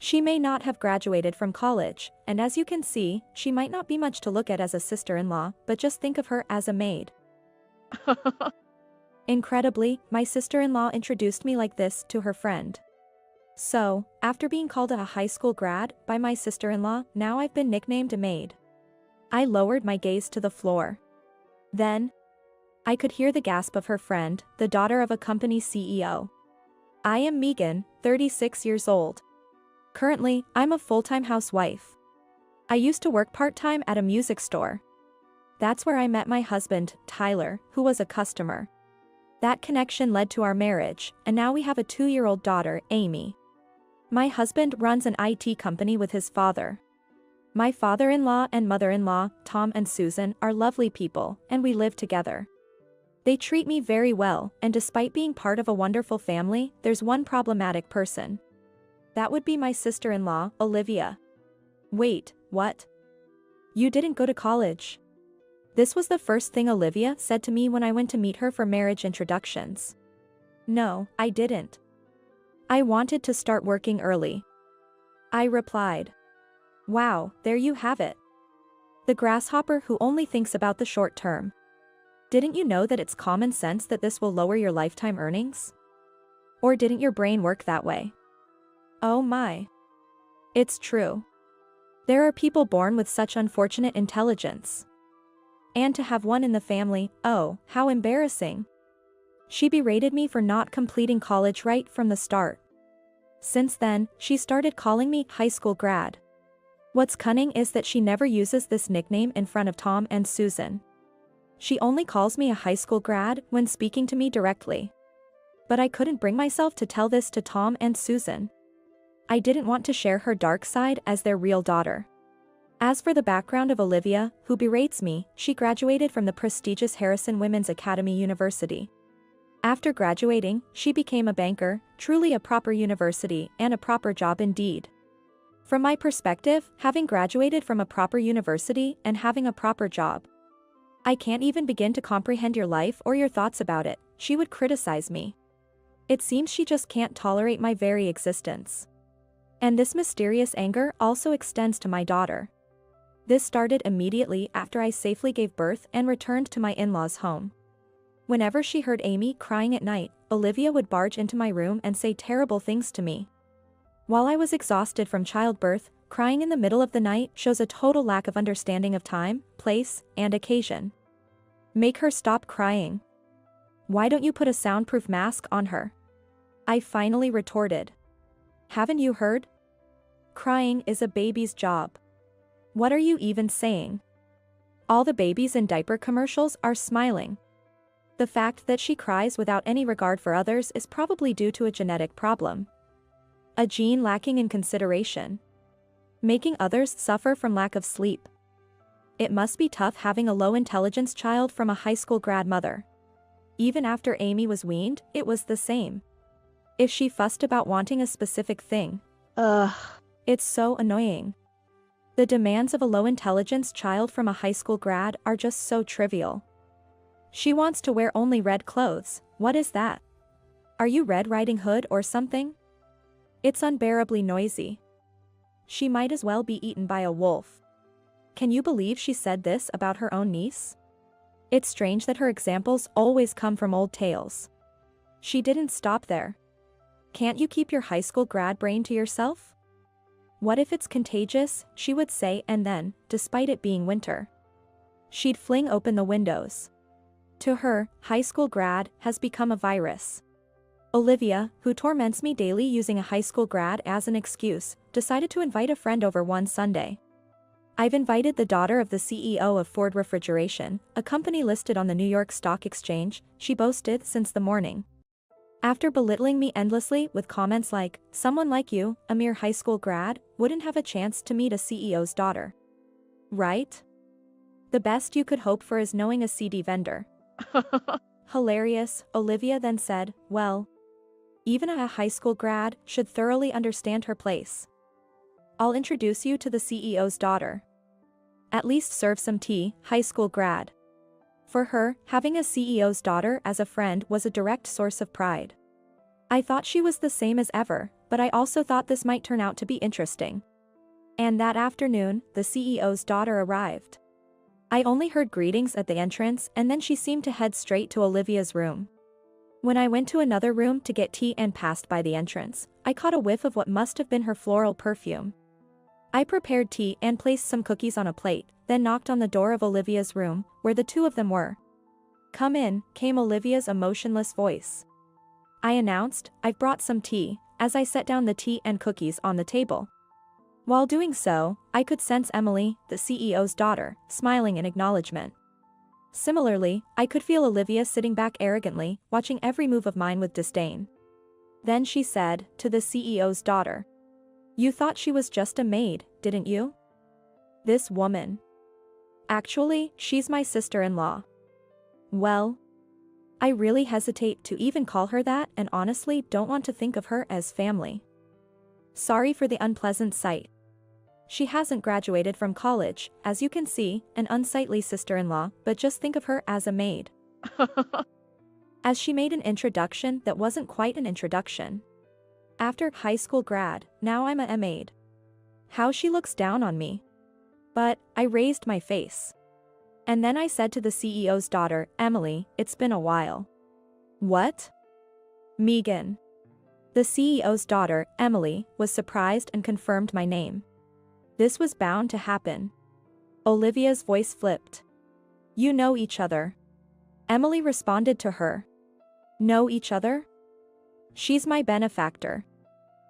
She may not have graduated from college, and as you can see, she might not be much to look at as a sister-in-law, but just think of her as a maid. Incredibly, my sister-in-law introduced me like this to her friend. So, after being called a high school grad by my sister-in-law, now I've been nicknamed a maid. I lowered my gaze to the floor. Then, I could hear the gasp of her friend, the daughter of a company CEO. I am Megan, 36 years old. Currently, I'm a full-time housewife. I used to work part-time at a music store. That's where I met my husband, Tyler, who was a customer. That connection led to our marriage, and now we have a 2-year-old daughter, Amy. My husband runs an IT company with his father. My father-in-law and mother-in-law, Tom and Susan, are lovely people, and we live together. They treat me very well, and despite being part of a wonderful family, there's one problematic person. That would be my sister-in-law, Olivia. Wait, what? You didn't go to college? This was the first thing Olivia said to me when I went to meet her for marriage introductions. No, I didn't. I wanted to start working early. I replied. Wow, there you have it. The grasshopper who only thinks about the short term. Didn't you know that it's common sense that this will lower your lifetime earnings? Or didn't your brain work that way? Oh my. It's true. There are people born with such unfortunate intelligence. And to have one in the family, oh, how embarrassing. She berated me for not completing college right from the start. Since then, she started calling me high school grad. What's cunning is that she never uses this nickname in front of Tom and Susan. She only calls me a high school grad when speaking to me directly. But I couldn't bring myself to tell this to Tom and Susan. I didn't want to share her dark side as their real daughter. As for the background of Olivia, who berates me, she graduated from the prestigious Harrison Women's Academy University. After graduating, she became a banker, truly a proper university and a proper job indeed. From my perspective, having graduated from a proper university and having a proper job, I can't even begin to comprehend your life or your thoughts about it, she would criticize me. It seems she just can't tolerate my very existence. And this mysterious anger also extends to my daughter. This started immediately after I safely gave birth and returned to my in-laws' home. Whenever she heard Amy crying at night, Olivia would barge into my room and say terrible things to me. While I was exhausted from childbirth, crying in the middle of the night shows a total lack of understanding of time, place, and occasion. Make her stop crying. Why don't you put a soundproof mask on her? I finally retorted. Haven't you heard? Crying is a baby's job. What are you even saying? All the babies in diaper commercials are smiling. The fact that she cries without any regard for others is probably due to a genetic problem. A gene lacking in consideration. Making others suffer from lack of sleep. It must be tough having a low-intelligence child from a high school grad mother. Even after Amy was weaned, it was the same. If she fussed about wanting a specific thing, it's so annoying. The demands of a low-intelligence child from a high school grad are just so trivial. She wants to wear only red clothes. What is that? Are you Red Riding Hood or something? It's unbearably noisy. She might as well be eaten by a wolf. Can you believe she said this about her own niece? It's strange that her examples always come from old tales. She didn't stop there. Can't you keep your high school grad brain to yourself? What if it's contagious, she would say, and then, despite it being winter, she'd fling open the windows. To her, high school grad has become a virus. Olivia, who torments me daily using a high school grad as an excuse, decided to invite a friend over one Sunday. I've invited the daughter of the CEO of Ford Refrigeration, a company listed on the New York Stock Exchange, she boasted since the morning. After belittling me endlessly with comments like, someone like you, a mere high school grad, wouldn't have a chance to meet a CEO's daughter. Right? The best you could hope for is knowing a CD vendor. Hilarious, Olivia then said, well, even a high school grad should thoroughly understand her place. I'll introduce you to the CEO's daughter. At least serve some tea, high school grad. For her, having a CEO's daughter as a friend was a direct source of pride. I thought she was the same as ever, but I also thought this might turn out to be interesting. And that afternoon, the CEO's daughter arrived. I only heard greetings at the entrance, and then she seemed to head straight to Olivia's room. When I went to another room to get tea and passed by the entrance, I caught a whiff of what must have been her floral perfume. I prepared tea and placed some cookies on a plate, then knocked on the door of Olivia's room, where the two of them were. "Come in," came Olivia's emotionless voice. I announced, "I've brought some tea," as I set down the tea and cookies on the table. While doing so, I could sense Emily, the CEO's daughter, smiling in acknowledgement. Similarly, I could feel Olivia sitting back arrogantly, watching every move of mine with disdain. Then she said, to the CEO's daughter, "You thought she was just a maid, didn't you? This woman. Actually, she's my sister-in-law." Well, I really hesitate to even call her that and honestly don't want to think of her as family. Sorry for the unpleasant sight. She hasn't graduated from college, as you can see, an unsightly sister-in-law, but just think of her as a maid. As she made an introduction that wasn't quite an introduction. After high school grad, now I'm a maid. How she looks down on me. But I raised my face. And then I said to the CEO's daughter, "Emily, it's been a while." "What?" "Megan." The CEO's daughter, Emily, was surprised and confirmed my name. This was bound to happen. Olivia's voice flipped. "You know each other." Emily responded to her. "Know each other?" "She's my benefactor."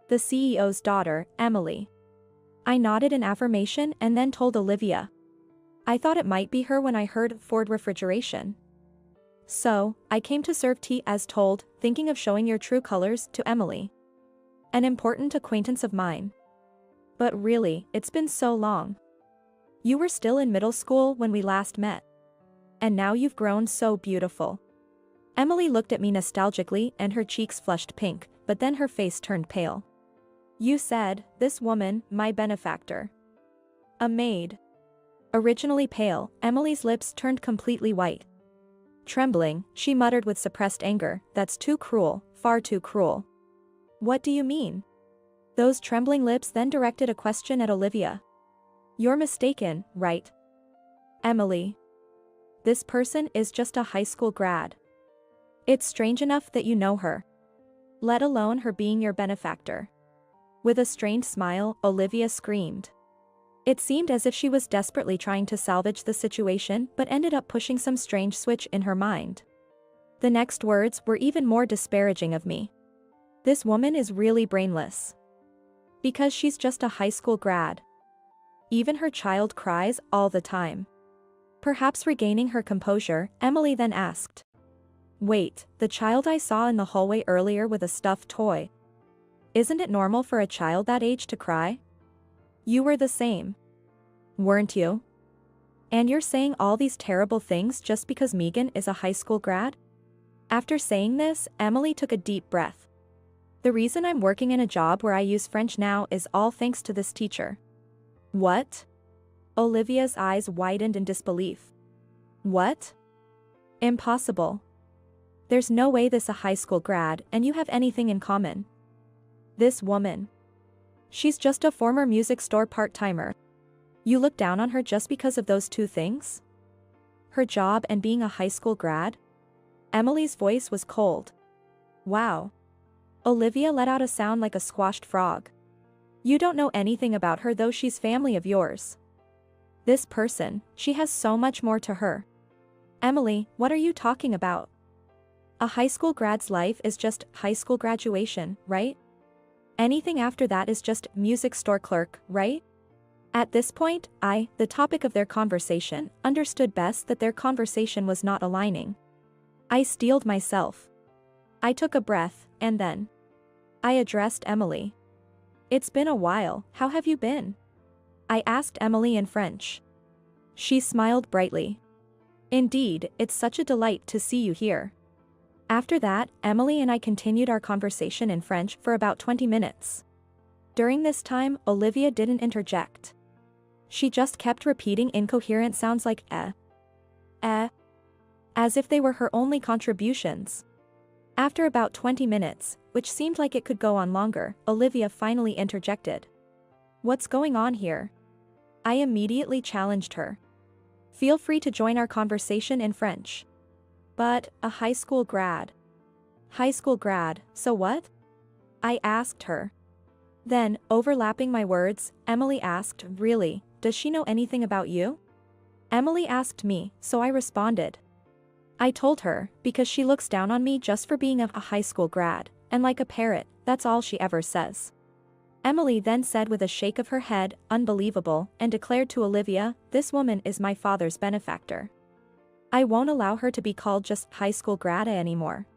The CEO's daughter, Emily. I nodded in affirmation and then told Olivia. I thought it might be her when I heard Ford refrigeration. So, I came to serve tea as told, thinking of showing your true colors to Emily. An important acquaintance of mine. But really, it's been so long. You were still in middle school when we last met. And now you've grown so beautiful. Emily looked at me nostalgically and her cheeks flushed pink, but then her face turned pale. You said, this woman, my benefactor. A maid. Originally pale, Emily's lips turned completely white. Trembling, she muttered with suppressed anger, "That's too cruel, far too cruel." "What do you mean?" Those trembling lips then directed a question at Olivia. "You're mistaken, right? Emily. This person is just a high school grad. It's strange enough that you know her. Let alone her being your benefactor." With a strained smile, Olivia screamed. It seemed as if she was desperately trying to salvage the situation but ended up pushing some strange switch in her mind. The next words were even more disparaging of me. This woman is really brainless. Because she's just a high school grad. Even her child cries all the time. Perhaps regaining her composure, Emily then asked. Wait, the child I saw in the hallway earlier with a stuffed toy. Isn't it normal for a child that age to cry? You were the same. Weren't you? And you're saying all these terrible things just because Megan is a high school grad? After saying this, Emily took a deep breath. The reason I'm working in a job where I use French now is all thanks to this teacher. What? Olivia's eyes widened in disbelief. What? Impossible. There's no way this a high school grad and you have anything in common. This woman. She's just a former music store part-timer. You look down on her just because of those two things? Her job and being a high school grad? Emily's voice was cold. Wow. Olivia let out a sound like a squashed frog. You don't know anything about her though she's family of yours. This person, she has so much more to her. Emily, what are you talking about? A high school grad's life is just high school graduation, right? Anything after that is just music store clerk, right? At this point, I, the topic of their conversation, understood best that their conversation was not aligning. I steeled myself. I took a breath, and then I addressed Emily. It's been a while, how have you been? I asked Emily in French. She smiled brightly. Indeed, it's such a delight to see you here. After that, Emily and I continued our conversation in French for about 20 minutes. During this time, Olivia didn't interject. She just kept repeating incoherent sounds like as if they were her only contributions. After about 20 minutes, which seemed like it could go on longer, Olivia finally interjected. "What's going on here?" I immediately challenged her. "Feel free to join our conversation in French." "But, a high school grad." "High school grad, so what?" I asked her. Then, overlapping my words, Emily asked, "Really, does she know anything about you?" Emily asked me, so I responded. I told her, because she looks down on me just for being a high school grad, and like a parrot, that's all she ever says. Emily then said with a shake of her head, "Unbelievable," and declared to Olivia, "This woman is my father's benefactor. I won't allow her to be called just high school grad anymore."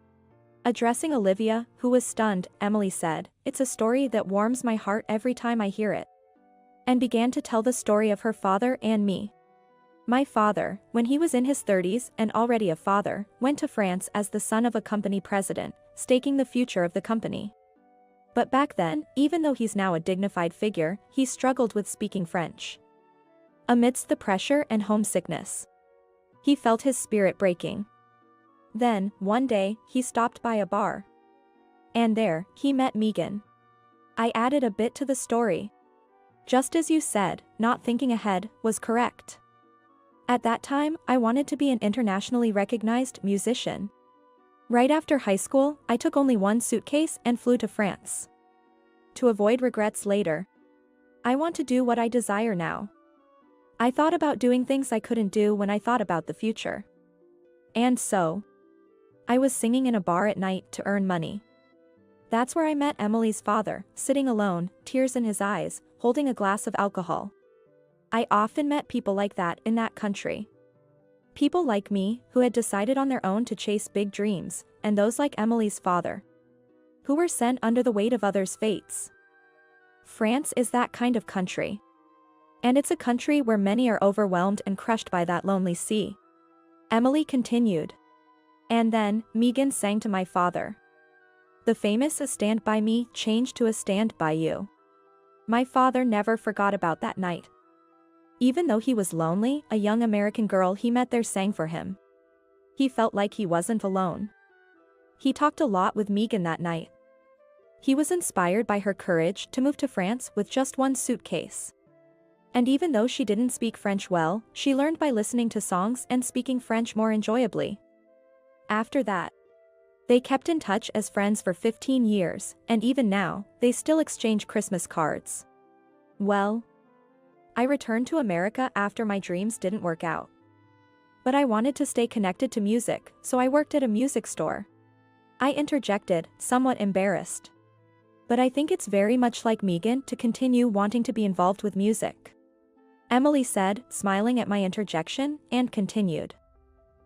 Addressing Olivia, who was stunned, Emily said, "It's a story that warms my heart every time I hear it." And began to tell the story of her father and me. My father, when he was in his 30s and already a father, went to France as the son of a company president, staking the future of the company. But back then, even though he's now a dignified figure, he struggled with speaking French. Amidst the pressure and homesickness, he felt his spirit breaking. Then, one day, he stopped by a bar. And there, he met Megan. I added a bit to the story. Just as you said, not thinking ahead, was correct. At that time, I wanted to be an internationally recognized musician. Right after high school, I took only one suitcase and flew to France. To avoid regrets later. I want to do what I desire now. I thought about doing things I couldn't do when I thought about the future. And so, I was singing in a bar at night to earn money. That's where I met Emily's father, sitting alone, tears in his eyes, holding a glass of alcohol. I often met people like that in that country. People like me, who had decided on their own to chase big dreams, and those like Emily's father, who were sent under the weight of others' fates. France is that kind of country. And it's a country where many are overwhelmed and crushed by that lonely sea. Emily continued. And then, Megan sang to my father. The famous "A Stand By Me" changed to "A Stand By You." My father never forgot about that night. Even though he was lonely, a young American girl he met there sang for him. He felt like he wasn't alone. He talked a lot with Megan that night. He was inspired by her courage to move to France with just one suitcase. And even though she didn't speak French well, she learned by listening to songs and speaking French more enjoyably. After that, they kept in touch as friends for 15 years, and even now, they still exchange Christmas cards. Well, I returned to America after my dreams didn't work out. But I wanted to stay connected to music, so I worked at a music store. I interjected, somewhat embarrassed. But I think it's very much like Megan to continue wanting to be involved with music. Emily said, smiling at my interjection, and continued.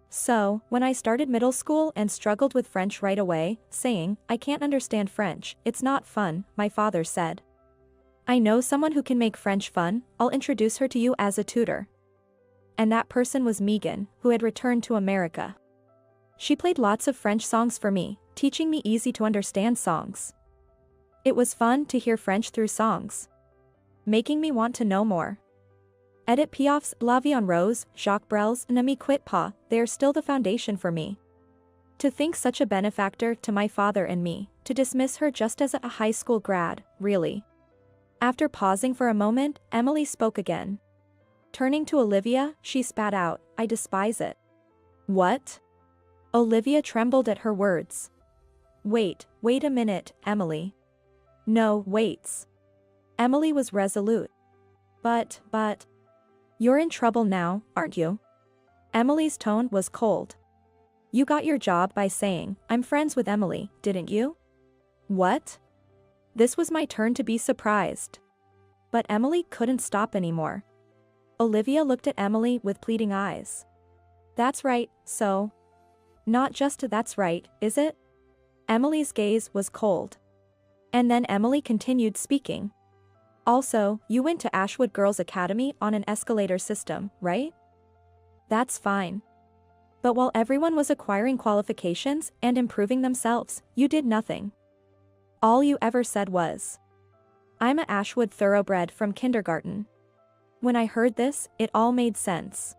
So, when I started middle school and struggled with French right away, saying, "I can't understand French, it's not fun," my father said. "I know someone who can make French fun, I'll introduce her to you as a tutor." And that person was Megan, who had returned to America. She played lots of French songs for me, teaching me easy to understand songs. It was fun to hear French through songs, making me want to know more. Edith Piaf's La Vie en Rose, Jacques Brel's Ne me quitte pas, they are still the foundation for me. To think such a benefactor to my father and me, to dismiss her just as a high school grad, really. After pausing for a moment, Emily spoke again. Turning to Olivia, she spat out, "I despise it." "What?" Olivia trembled at her words. Wait a minute, Emily." "No, waits." Emily was resolute. But, you're in trouble now, aren't you?" Emily's tone was cold. "You got your job by saying, 'I'm friends with Emily,' didn't you?" "What?" This was my turn to be surprised. But Emily couldn't stop anymore. Olivia looked at Emily with pleading eyes. "That's right, so." "Not just a that's right, is it?" Emily's gaze was cold. And then Emily continued speaking. "Also, you went to Ashwood Girls Academy on an escalator system, right? That's fine. But while everyone was acquiring qualifications and improving themselves, you did nothing. All you ever said was, 'I'm a Ashwood thoroughbred from kindergarten.'" When I heard this, it all made sense.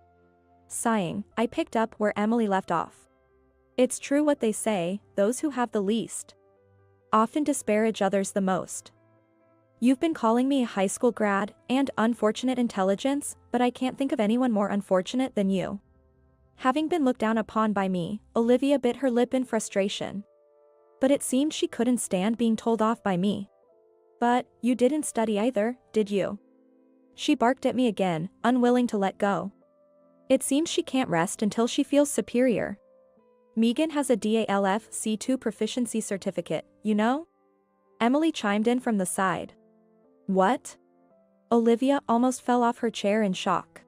Sighing, I picked up where Emily left off. It's true what they say, those who have the least often disparage others the most. You've been calling me a high school grad and unfortunate intelligence, but I can't think of anyone more unfortunate than you. Having been looked down upon by me, Olivia bit her lip in frustration. But it seemed she couldn't stand being told off by me. But, you didn't study either, did you? She barked at me again, unwilling to let go. It seems she can't rest until she feels superior. Megan has a DALF C2 proficiency certificate, you know? Emily chimed in from the side. What? Olivia almost fell off her chair in shock.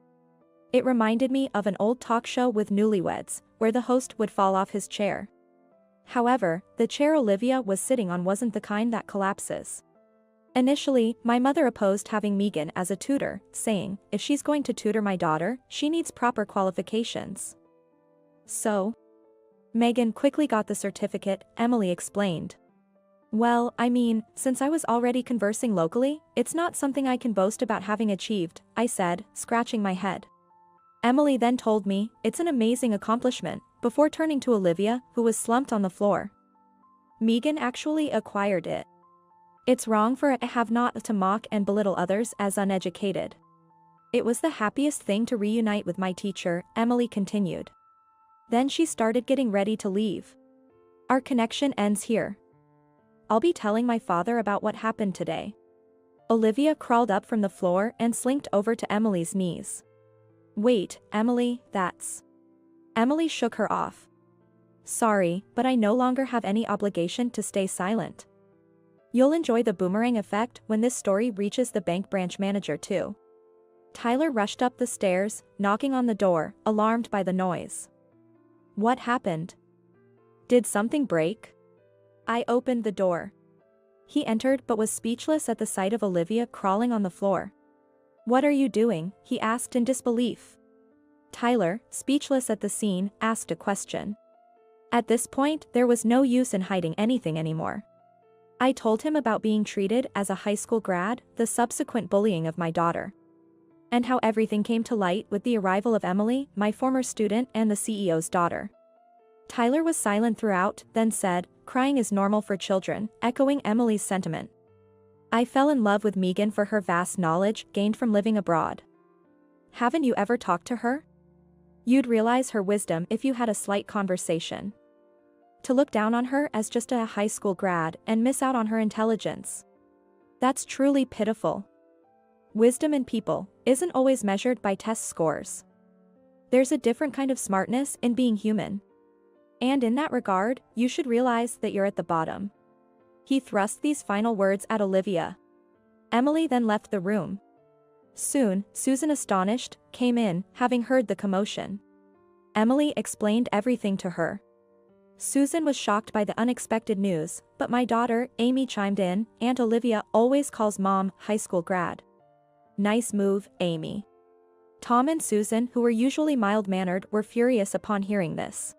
It reminded me of an old talk show with newlyweds, where the host would fall off his chair. However, the chair Olivia was sitting on wasn't the kind that collapses. Initially, my mother opposed having Megan as a tutor, saying, if she's going to tutor my daughter, she needs proper qualifications. So? Megan quickly got the certificate, Emily explained. Well, I mean, since I was already conversing locally, it's not something I can boast about having achieved, I said, scratching my head. Emily then told me, it's an amazing accomplishment, before turning to Olivia, who was slumped on the floor. Megan actually acquired it. It's wrong for a have-not to mock and belittle others as uneducated. It was the happiest thing to reunite with my teacher, Emily continued. Then she started getting ready to leave. Our connection ends here. I'll be telling my father about what happened today. Olivia crawled up from the floor and slinked over to Emily's knees. Wait, Emily, that's... Emily shook her off. Sorry, but I no longer have any obligation to stay silent. You'll enjoy the boomerang effect when this story reaches the bank branch manager too. Tyler rushed up the stairs, knocking on the door, alarmed by the noise. What happened? Did something break? I opened the door. He entered but was speechless at the sight of Olivia crawling on the floor. What are you doing? He asked in disbelief. Tyler, speechless at the scene, asked a question. At this point, there was no use in hiding anything anymore. I told him about being treated as a high school grad, the subsequent bullying of my daughter, and how everything came to light with the arrival of Emily, my former student and the CEO's daughter. Tyler was silent throughout, then said, crying is normal for children, echoing Emily's sentiment. I fell in love with Megan for her vast knowledge gained from living abroad. Haven't you ever talked to her? You'd realize her wisdom if you had a slight conversation. To look down on her as just a high school grad and miss out on her intelligence. That's truly pitiful. Wisdom in people isn't always measured by test scores. There's a different kind of smartness in being human. And in that regard, you should realize that you're at the bottom. He thrust these final words at Olivia. Emily then left the room. Soon, Susan, astonished, came in, having heard the commotion. Emily explained everything to her. Susan was shocked by the unexpected news, but my daughter, Amy, chimed in, Aunt Olivia always calls Mom high school grad. Nice move, Amy. Tom and Susan, who were usually mild-mannered, were furious upon hearing this.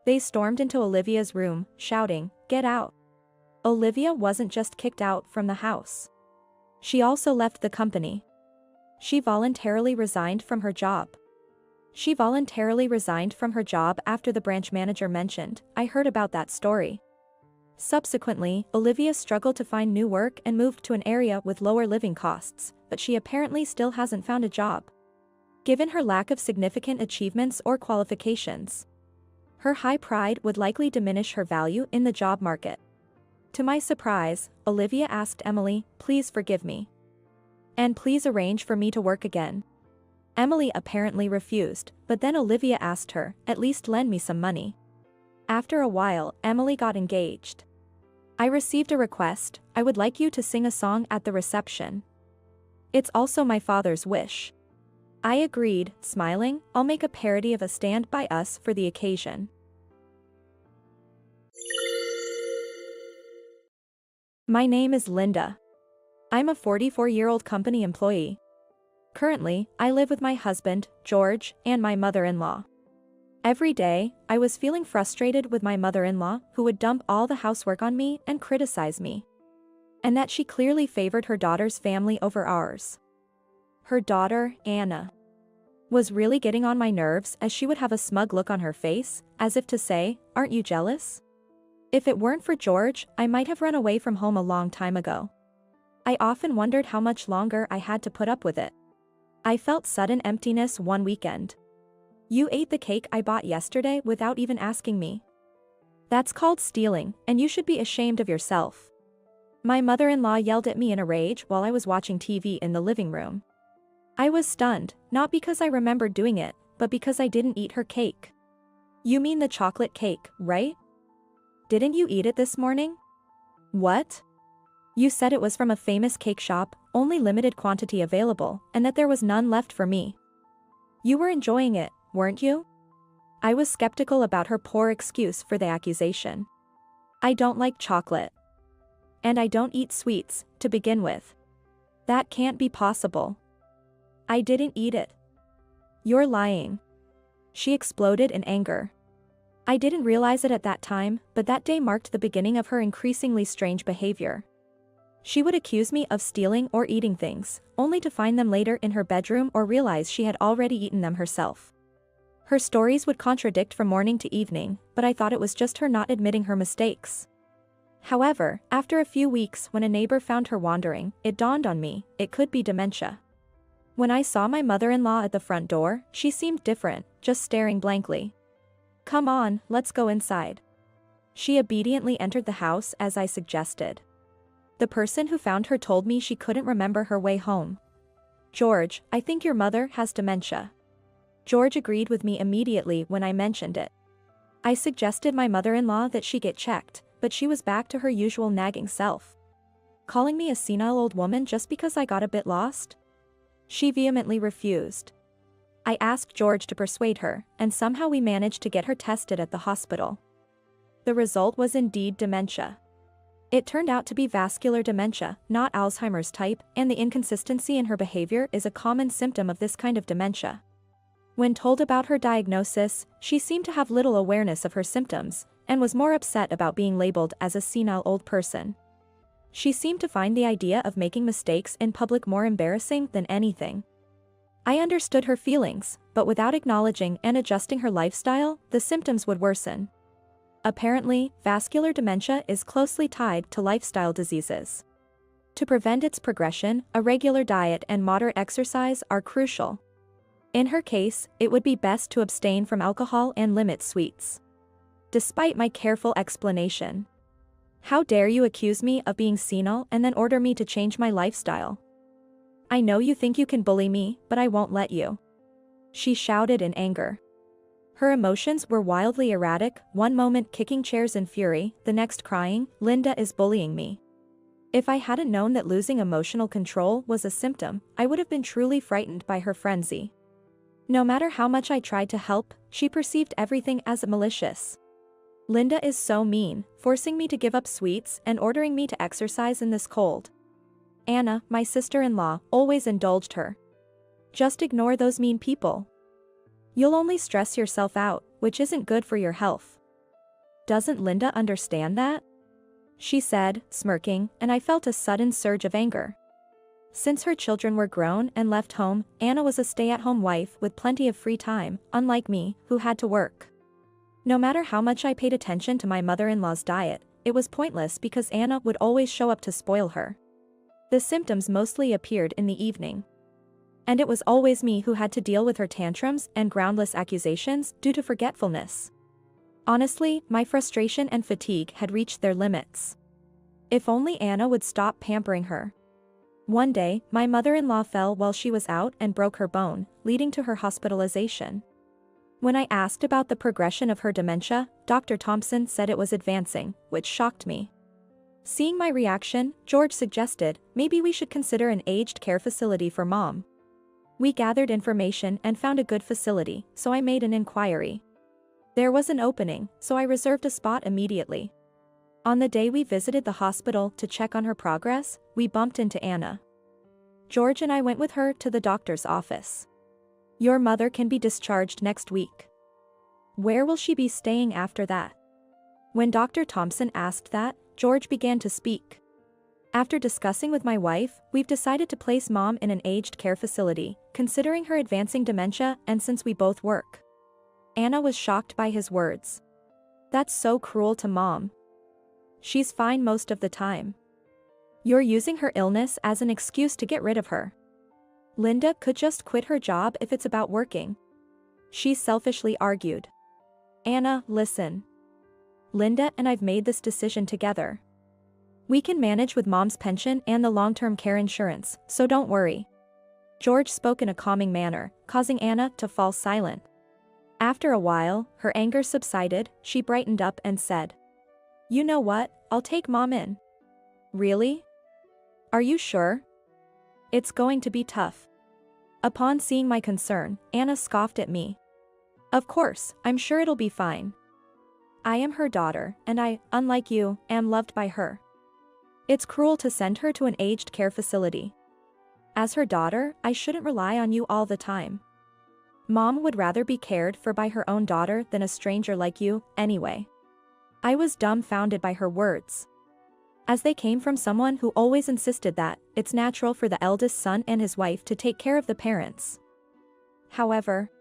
They stormed into Olivia's room, shouting, "Get out!" Olivia wasn't just kicked out from the house. She also left the company. She voluntarily resigned from her job. After the branch manager mentioned, I heard about that story. Subsequently, Olivia struggled to find new work and moved to an area with lower living costs, but she apparently still hasn't found a job. Given her lack of significant achievements or qualifications, her high pride would likely diminish her value in the job market. To my surprise, Olivia asked Emily, "Please forgive me. And please arrange for me to work again." Emily apparently refused, but then Olivia asked her, "At least lend me some money." After a while, Emily got engaged. I received a request, "I would like you to sing a song at the reception. It's also my father's wish." I agreed, smiling, "I'll make a parody of a Stand By Us for the occasion." My name is Linda. I'm a 44-year-old company employee. Currently, I live with my husband, George, and my mother-in-law. Every day, I was feeling frustrated with my mother-in-law, who would dump all the housework on me and criticize me. And that she clearly favored her daughter's family over ours. Her daughter, Anna, was really getting on my nerves, as she would have a smug look on her face, as if to say, "Aren't you jealous?" If it weren't for George, I might have run away from home a long time ago. I often wondered how much longer I had to put up with it. I felt sudden emptiness one weekend. You ate the cake I bought yesterday without even asking me. That's called stealing, and you should be ashamed of yourself. My mother-in-law yelled at me in a rage while I was watching TV in the living room. I was stunned, not because I remembered doing it, but because I didn't eat her cake. You mean the chocolate cake, right? Didn't you eat it this morning? What? You said it was from a famous cake shop, only limited quantity available, and that there was none left for me. You were enjoying it, weren't you? I was skeptical about her poor excuse for the accusation. I don't like chocolate. And I don't eat sweets, to begin with. That can't be possible. I didn't eat it. You're lying. She exploded in anger. I didn't realize it at that time, but that day marked the beginning of her increasingly strange behavior. She would accuse me of stealing or eating things, only to find them later in her bedroom or realize she had already eaten them herself. Her stories would contradict from morning to evening, but I thought it was just her not admitting her mistakes. However, after a few weeks when a neighbor found her wandering, it dawned on me, it could be dementia. When I saw my mother-in-law at the front door, she seemed different, just staring blankly. Come on, let's go inside. She obediently entered the house as I suggested. The person who found her told me she couldn't remember her way home. George, I think your mother has dementia. George agreed with me immediately when I mentioned it. I suggested my mother-in-law that she get checked, but she was back to her usual nagging self. Calling me a senile old woman just because I got a bit lost? She vehemently refused. I asked George to persuade her, and somehow we managed to get her tested at the hospital. The result was indeed dementia. It turned out to be vascular dementia, not Alzheimer's type, and the inconsistency in her behavior is a common symptom of this kind of dementia. When told about her diagnosis, she seemed to have little awareness of her symptoms, and was more upset about being labeled as a senile old person. She seemed to find the idea of making mistakes in public more embarrassing than anything. I understood her feelings, but without acknowledging and adjusting her lifestyle, the symptoms would worsen. Apparently, vascular dementia is closely tied to lifestyle diseases. To prevent its progression, a regular diet and moderate exercise are crucial. In her case, it would be best to abstain from alcohol and limit sweets. Despite my careful explanation. How dare you accuse me of being senile and then order me to change my lifestyle? I know you think you can bully me, but I won't let you. She shouted in anger. Her emotions were wildly erratic, one moment kicking chairs in fury, the next crying, "Linda is bullying me." If I hadn't known that losing emotional control was a symptom, I would have been truly frightened by her frenzy. No matter how much I tried to help, she perceived everything as malicious. Linda is so mean, forcing me to give up sweets and ordering me to exercise in this cold. Anna, my sister-in-law, always indulged her. Just ignore those mean people. You'll only stress yourself out, which isn't good for your health. Doesn't Linda understand that? She said, smirking, and I felt a sudden surge of anger. Since her children were grown and left home, Anna was a stay-at-home wife with plenty of free time, unlike me, who had to work. No matter how much I paid attention to my mother-in-law's diet, it was pointless because Anna would always show up to spoil her. The symptoms mostly appeared in the evening. And it was always me who had to deal with her tantrums and groundless accusations due to forgetfulness. Honestly, my frustration and fatigue had reached their limits. If only Anna would stop pampering her. One day, my mother-in-law fell while she was out and broke her bone, leading to her hospitalization. When I asked about the progression of her dementia, Dr. Thompson said it was advancing, which shocked me. Seeing my reaction, George suggested, maybe we should consider an aged care facility for Mom. We gathered information and found a good facility, so I made an inquiry. There was an opening, so I reserved a spot immediately. On the day we visited the hospital to check on her progress, we bumped into Anna. George and I went with her to the doctor's office. Your mother can be discharged next week. Where will she be staying after that? When Dr. Thompson asked that, George began to speak. After discussing with my wife, we've decided to place Mom in an aged care facility, considering her advancing dementia and since we both work. Anna was shocked by his words. That's so cruel to Mom. She's fine most of the time. You're using her illness as an excuse to get rid of her. Linda could just quit her job if it's about working. She selfishly argued. Anna, listen. Linda and I've made this decision together. We can manage with Mom's pension and the long-term care insurance, so don't worry. George spoke in a calming manner, causing Anna to fall silent. After a while, her anger subsided, she brightened up and said, "You know what, I'll take Mom in." "Really? Are you sure? It's going to be tough." Upon seeing my concern, Anna scoffed at me. "Of course, I'm sure it'll be fine. I am her daughter, and I, unlike you, am loved by her. It's cruel to send her to an aged care facility. As her daughter, I shouldn't rely on you all the time. Mom would rather be cared for by her own daughter than a stranger like you, anyway." I was dumbfounded by her words, as they came from someone who always insisted that it's natural for the eldest son and his wife to take care of the parents. However,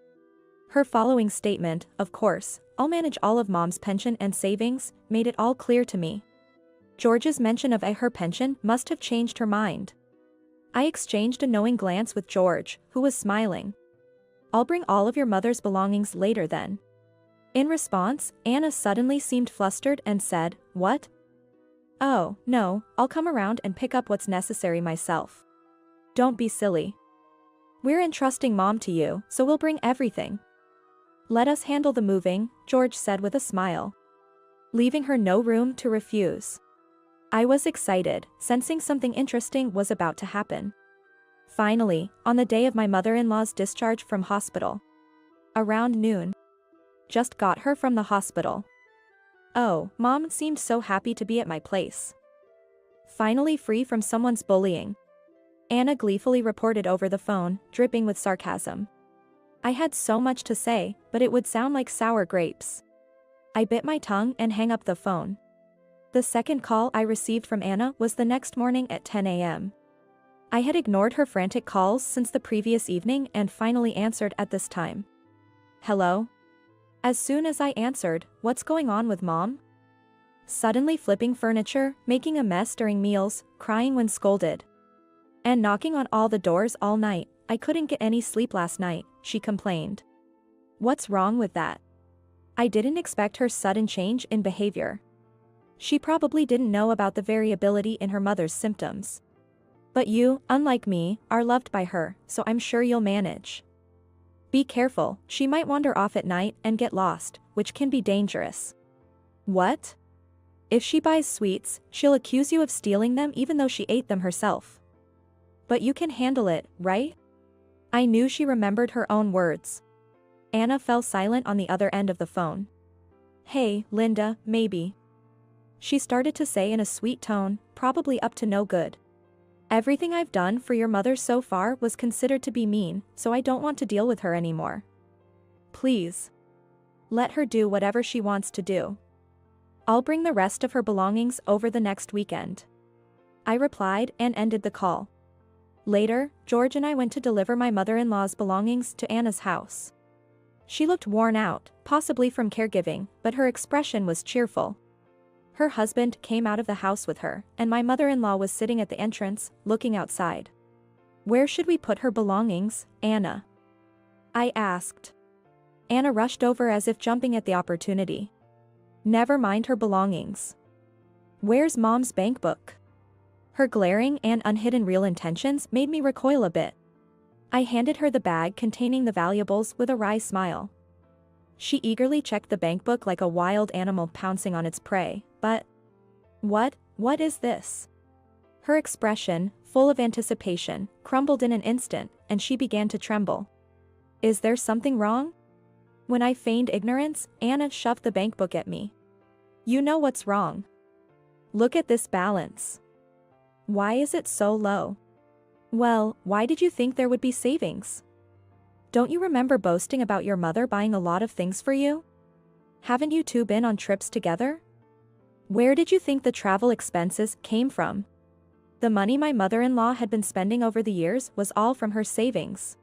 her following statement, "Of course, I'll manage all of Mom's pension and savings," made it all clear to me. George's mention of her pension must have changed her mind. I exchanged a knowing glance with George, who was smiling. "I'll bring all of your mother's belongings later then." In response, Anna suddenly seemed flustered and said, "What?" "Oh, no, I'll come around and pick up what's necessary myself. Don't be silly. We're entrusting Mom to you, so we'll bring everything." "Let us handle the moving," George said with a smile, leaving her no room to refuse. I was excited, sensing something interesting was about to happen. Finally, on the day of my mother-in-law's discharge from hospital. Around noon. Just got her from the hospital. Oh, Mom seemed so happy to be at my place. Finally free from someone's bullying. Anna gleefully reported over the phone, dripping with sarcasm. I had so much to say, but it would sound like sour grapes. I bit my tongue and hung up the phone. The second call I received from Anna was the next morning at 10 a.m. I had ignored her frantic calls since the previous evening and finally answered at this time. "Hello?" As soon as I answered, "What's going on with Mom?" Suddenly flipping furniture, making a mess during meals, crying when scolded, and knocking on all the doors all night. "I couldn't get any sleep last night," she complained. What's wrong with that? I didn't expect her sudden change in behavior. She probably didn't know about the variability in her mother's symptoms. But you, unlike me, are loved by her, so I'm sure you'll manage. Be careful, she might wander off at night and get lost, which can be dangerous. What? If she buys sweets, she'll accuse you of stealing them even though she ate them herself. But you can handle it, right? I knew she remembered her own words. Anna fell silent on the other end of the phone. Hey, Linda, maybe. She started to say in a sweet tone, probably up to no good. Everything I've done for your mother so far was considered to be mean, so I don't want to deal with her anymore. Please. Let her do whatever she wants to do. I'll bring the rest of her belongings over the next weekend. I replied and ended the call. Later, George and I went to deliver my mother-in-law's belongings to Anna's house. She looked worn out, possibly from caregiving, but her expression was cheerful. Her husband came out of the house with her, and my mother-in-law was sitting at the entrance, looking outside. Where should we put her belongings, Anna? I asked. Anna rushed over as if jumping at the opportunity. Never mind her belongings. Where's Mom's bankbook? Her glaring and unhidden real intentions made me recoil a bit. I handed her the bag containing the valuables with a wry smile. She eagerly checked the bankbook like a wild animal pouncing on its prey, but... What is this? Her expression, full of anticipation, crumbled in an instant, and she began to tremble. Is there something wrong? When I feigned ignorance, Anna shoved the bankbook at me. You know what's wrong. Look at this balance. Why is it so low? Well, why did you think there would be savings? Don't you remember boasting about your mother buying a lot of things for you? Haven't you two been on trips together? Where did you think the travel expenses came from? The money my mother-in-law had been spending over the years was all from her savings.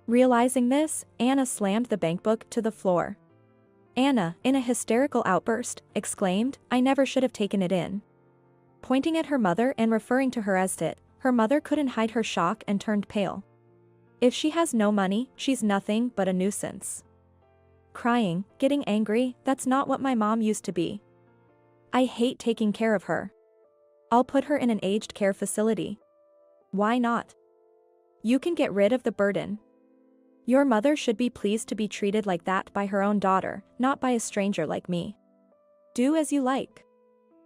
Realizing this, Anna slammed the bankbook to the floor. Anna, in a hysterical outburst, exclaimed, "I never should have taken it in." Pointing at her mother and referring to her as it, her mother couldn't hide her shock and turned pale. "If she has no money, she's nothing but a nuisance." Crying, getting angry, "That's not what my mom used to be. I hate taking care of her. I'll put her in an aged care facility." "Why not? You can get rid of the burden. Your mother should be pleased to be treated like that by her own daughter, not by a stranger like me. Do as you like."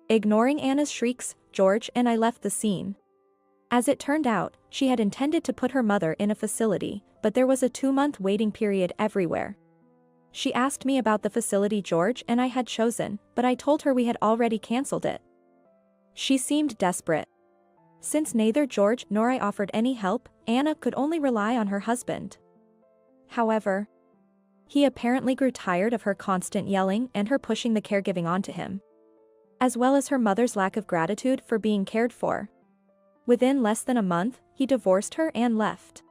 Ignoring Anna's shrieks, George and I left the scene. As it turned out, she had intended to put her mother in a facility, but there was a 2-month waiting period everywhere. She asked me about the facility George and I had chosen, but I told her we had already cancelled it. She seemed desperate. Since neither George nor I offered any help, Anna could only rely on her husband. However, he apparently grew tired of her constant yelling and her pushing the caregiving onto him, as well as her mother's lack of gratitude for being cared for. Within less than a month, he divorced her and left.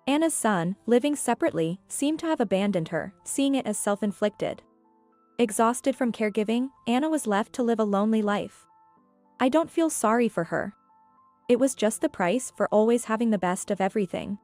Anna's son, living separately, seemed to have abandoned her, seeing it as self-inflicted. Exhausted from caregiving, Anna was left to live a lonely life. I don't feel sorry for her. It was just the price for always having the best of everything.